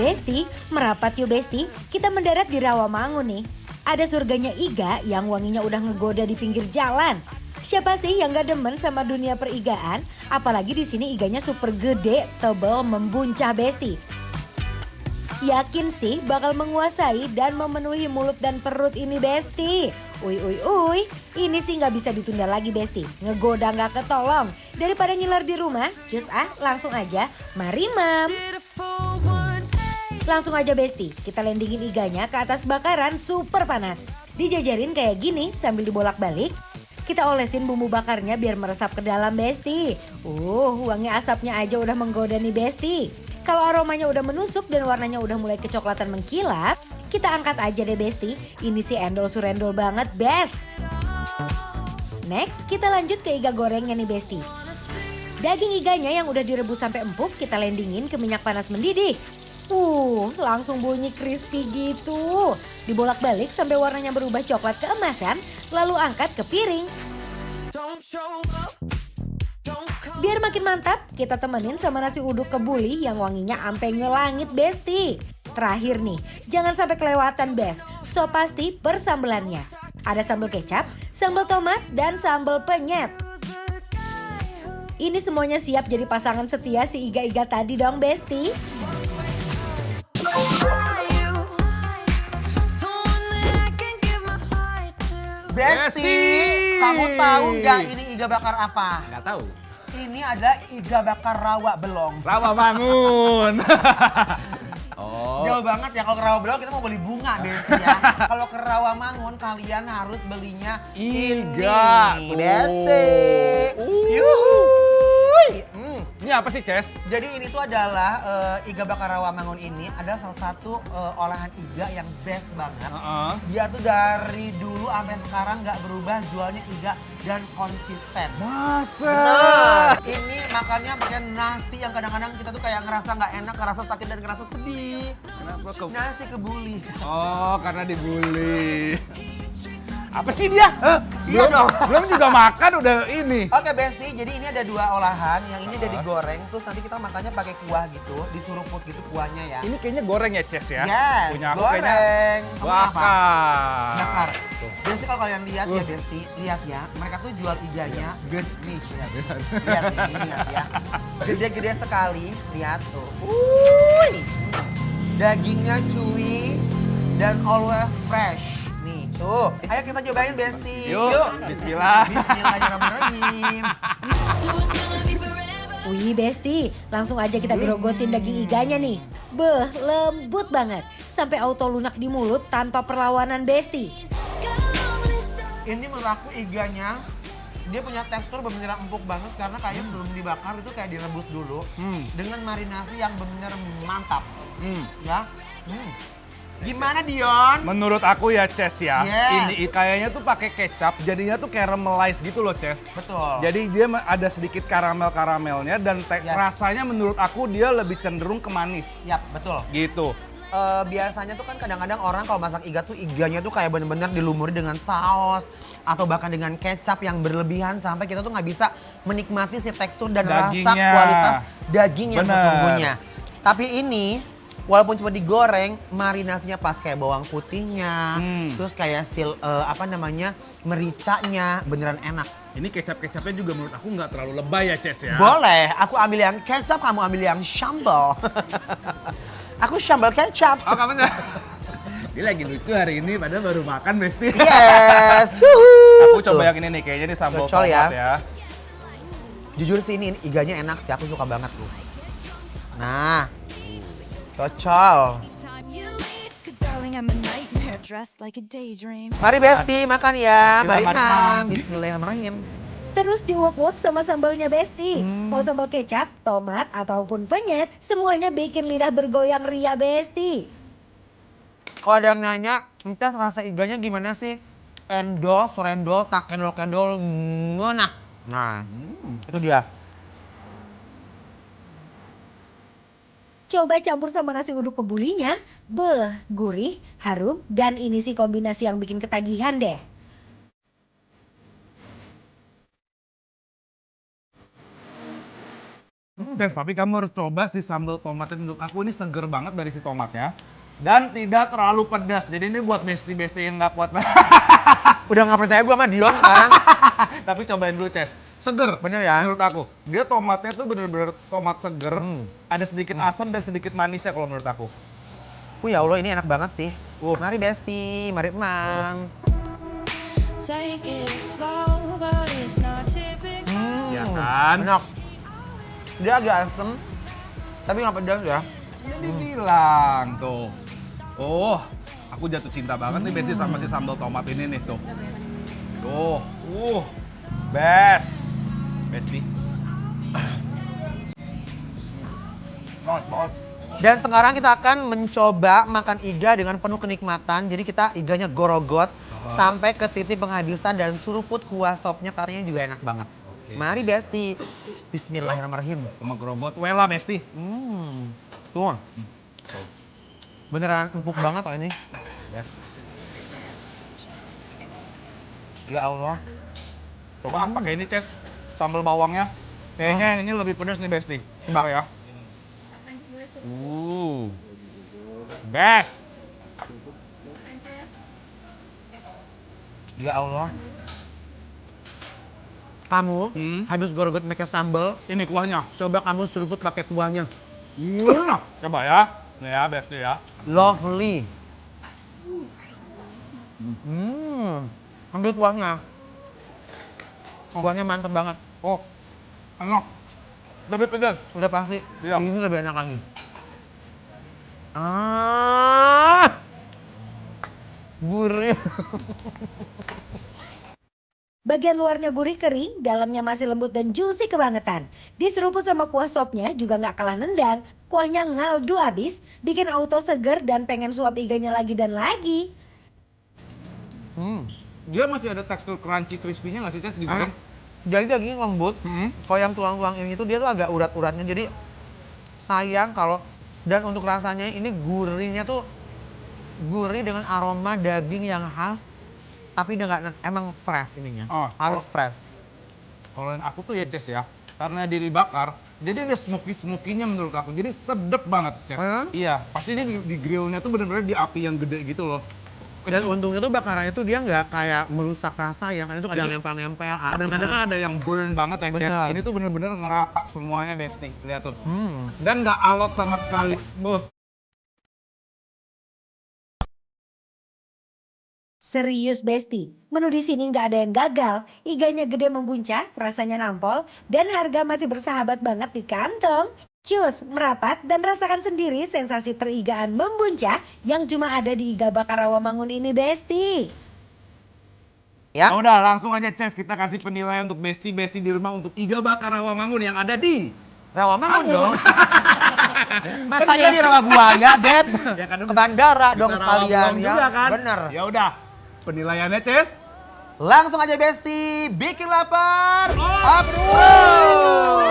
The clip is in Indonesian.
Besti, merapat yuk Besti, kita mendarat di Rawamangun nih. Ada surganya iga yang wanginya udah ngegoda di pinggir jalan. Siapa sih yang gak demen sama dunia perigaan? Apalagi di sini iganya super gede, tebal, membuncah Besti. Yakin sih bakal menguasai dan memenuhi mulut dan perut ini Besti. Uy, ini sih gak bisa ditunda lagi Besti. Ngegoda gak ketolong. Daripada nyilar di rumah, langsung aja mari mam. Langsung aja Besti, kita landingin iganya ke atas bakaran super panas. Dijajarin kayak gini sambil dibolak-balik. Kita olesin bumbu bakarnya biar meresap ke dalam Besti. Wangi asapnya aja udah menggoda nih Besti. Kalau aromanya udah menusuk dan warnanya udah mulai kecoklatan mengkilap, kita angkat aja deh Besti. Ini sih endol surendol banget best. Next, kita lanjut ke iga gorengnya nih Besti. Daging iganya yang udah direbus sampai empuk kita landingin ke minyak panas mendidih. Langsung bunyi crispy gitu. Dibolak-balik sampai warnanya berubah coklat keemasan, lalu angkat ke piring. Biar makin mantap, kita temenin sama nasi uduk kebuli yang wanginya ampe ngelangit Besti. Terakhir nih, jangan sampai kelewatan Best. So pasti persambelannya. Ada sambal kecap, sambal tomat, dan sambal penyet. Ini semuanya siap jadi pasangan setia si iga-iga tadi dong Besti. Besti, kamu tahu nggak ini iga bakar apa? Nggak tahu. Ini adalah iga bakar rawa belong. Rawamangun. Jauh banget ya, kalau ke Rawa Belong kita mau beli bunga Besti ya. Kalau ke Rawamangun kalian harus belinya Iga. ini Besti. Ini apa sih, Ces? Jadi ini tuh adalah iga bakar Rawamangun ini adalah salah satu olahan iga yang best banget. Dia tuh dari dulu sampai sekarang nggak berubah jualnya iga dan konsisten. Masa? Benar. Ini makannya pakai nasi yang kadang-kadang kita tuh kayak ngerasa nggak enak, ngerasa sakit dan ngerasa sedih. Kenapa Nasi kebuli. Oh, karena dibully. Apa sih dia? Iya dong. Belum juga makan udah ini. Oke Besti, jadi ini ada dua olahan. Yang ini udah digoreng, terus nanti kita makannya pakai kuah gitu, disuruput gitu kuahnya ya. Ini kayaknya goreng ya, Ces ya? Yes, Punya aku goreng. kayaknya Kamu apa? bakar. Bakar. Tuh. Besti kalau kalian lihat ya Besti, lihat ya. Mereka tuh jual iganya gede nih. Lihat ini, lihat ya. Gede-gede sekali, lihat tuh. Dagingnya chewy dan always fresh. Nih, tuh. Ayo kita cobain Besti. Yuk. Bismillah. Bismillahirrahmanirrahim. Wih Besti, langsung aja kita gerogotin daging iganya nih. Lembut banget. Sampai auto lunak di mulut tanpa perlawanan Besti. Ini menurut aku iganya, dia punya tekstur benar-benar empuk banget karena kayak sebelum dibakar itu kayak direbus dulu dengan marinasi yang benar-benar mantap. Ya. Gimana Dion? Menurut aku ya, Ces ya. Yes. Ini kayaknya tuh pakai kecap, jadinya tuh caramelize gitu loh, Ces. Betul. Jadi dia ada sedikit karamel-karamelnya dan rasanya menurut aku dia lebih cenderung ke manis. Yap, betul. Gitu. Biasanya tuh kan kadang-kadang orang kalau masak iga tuh iganya tuh kayak bener-bener dilumuri dengan saus atau bahkan dengan kecap yang berlebihan sampai kita tuh nggak bisa menikmati si tekstur dan rasa Dagingnya. kualitas daging yang Bener. sesungguhnya. Tapi ini walaupun cuma digoreng, marinasinya pas kayak bawang putihnya, terus kayak mericanya beneran enak. Ini kecap-kecapnya juga menurut aku nggak terlalu lebay ya, Ces ya. Boleh, aku ambil yang kecap, kamu ambil yang sambal. Aku sambal kecap. Oh, kamu dia lagi lucu hari ini, padahal baru makan, Besti. Yes. Aku coba yang ini nih, kayaknya ini sambal Cocol tomat ya. ya. Jujur sih ini iganya enak sih, aku suka banget tuh. Nah, cocol. Mari Besti makan ya, mari Mam. Bismillahirrahmanirrahim. Terus diuap-uap sama sambalnya Besti. Mau sambal kecap, tomat, ataupun penyet, semuanya bikin lidah bergoyang ria Besti. Kalau ada yang nanya, minta rasa iganya gimana sih? Endol, surendol, tak endol-kendol, ngenak. Nah, itu dia. Coba campur sama nasi uduk kebulinya, gurih, harum, dan ini sih kombinasi yang bikin ketagihan deh. Des, tapi kamu harus coba si sambal tomatnya. Menurut aku ini seger banget dari si tomatnya. Dan tidak terlalu pedas. Jadi ini buat besti-besti yang nggak kuat. Udah nggak percaya gue sama Dion sekarang. Tapi cobain dulu, Ces. Seger. Bener ya? Menurut aku. Dia tomatnya tuh bener-bener tomat seger. Ada sedikit asam dan sedikit manisnya kalau menurut aku. Ya Allah, ini enak banget sih. Mari Besti, mari Emang. Take it slow, but it's not typical. Ya kan? Enak. Dia agak asem, tapi nggak pedas ya. Ini dibilang tuh. Oh, aku jatuh cinta banget nih Besti sama si sambal tomat ini nih tuh. Tuh, best. Besti. Banget. Dan sekarang kita akan mencoba makan iga dengan penuh kenikmatan. Jadi kita iganya gorogot sampai ke titik penghabisan dan seruput kuah sopnya katanya juga enak banget. Mari Besti. Bismillahirrahmanirrahim. Sama gerobot, wela Besti. Tuh. Beneran empuk banget kok ini. Yes. Ya Allah. Coba pakai ini, Ces. Sambal bawangnya. Kayaknya ini lebih pedas nih, Besti. Coba ya. Best. Ya Allah. Kamu habis gorogot pakai sambal, Ini kuahnya. coba kamu seruput pakai kuahnya. Coba ya. Nih ya, Besti ya. Lovely. Ambil kuahnya. Kuahnya mantep banget. Oh, enak. Lebih pedas. Udah pasti. Iya. Ini lebih enak lagi. Gurih. Bagian luarnya gurih kering, dalamnya masih lembut dan juicy kebangetan. Diseruput sama kuah sopnya juga nggak kalah nendang. Kuahnya ngaldu abis, bikin auto seger dan pengen suap iganya lagi dan lagi. Dia masih ada tekstur crunchy crispy-nya nggak sih, Ces? Digoreng? Jadi daging lembut. Kalau yang tulang-tulang ini tuh dia tuh agak urat-uratnya. Jadi sayang kalau, dan untuk rasanya ini gurihnya tuh gurih dengan aroma daging yang khas. Tapi dia nggak, emang fresh ininya. Harus fresh. Kalau yang aku tuh ya, Ces ya. Karena dia dibakar, jadi ada smoky-smoky-nya menurut aku. Jadi sedep banget, Ces. Iya, pasti ini di grillnya tuh bener-bener di api yang gede gitu loh. Dan untungnya tuh bakarannya tuh dia nggak kayak merusak rasa ya, karena itu ada yang nempel-nempel. Kadang-kadang kan ada yang burn banget ya, Ces. Benar. Ini tuh bener-bener ngerata semuanya, Besti. Lihat tuh. Dan nggak alot sama sekali. Serius Besti, menu di sini nggak ada yang gagal. Iganya gede membuncah, rasanya nampol, dan harga masih bersahabat banget di kantong. Cus, merapat dan rasakan sendiri sensasi perigaan membuncah yang cuma ada di Iga Bakar Rawamangun ini Besti. Ya. Nah, udah langsung aja, Ces, kita kasih penilaian untuk Besti di rumah untuk Iga Bakar Rawamangun yang ada di Rawamangun dong. Masanya di Rawabuaya, Beb. Ya kan, Ke bandara dong Bisa sekalian Rawabelong ya. juga kan? Bener. Ya udah. Penilaiannya, Ces? Langsung aja Besti, bikin lapar. Approve!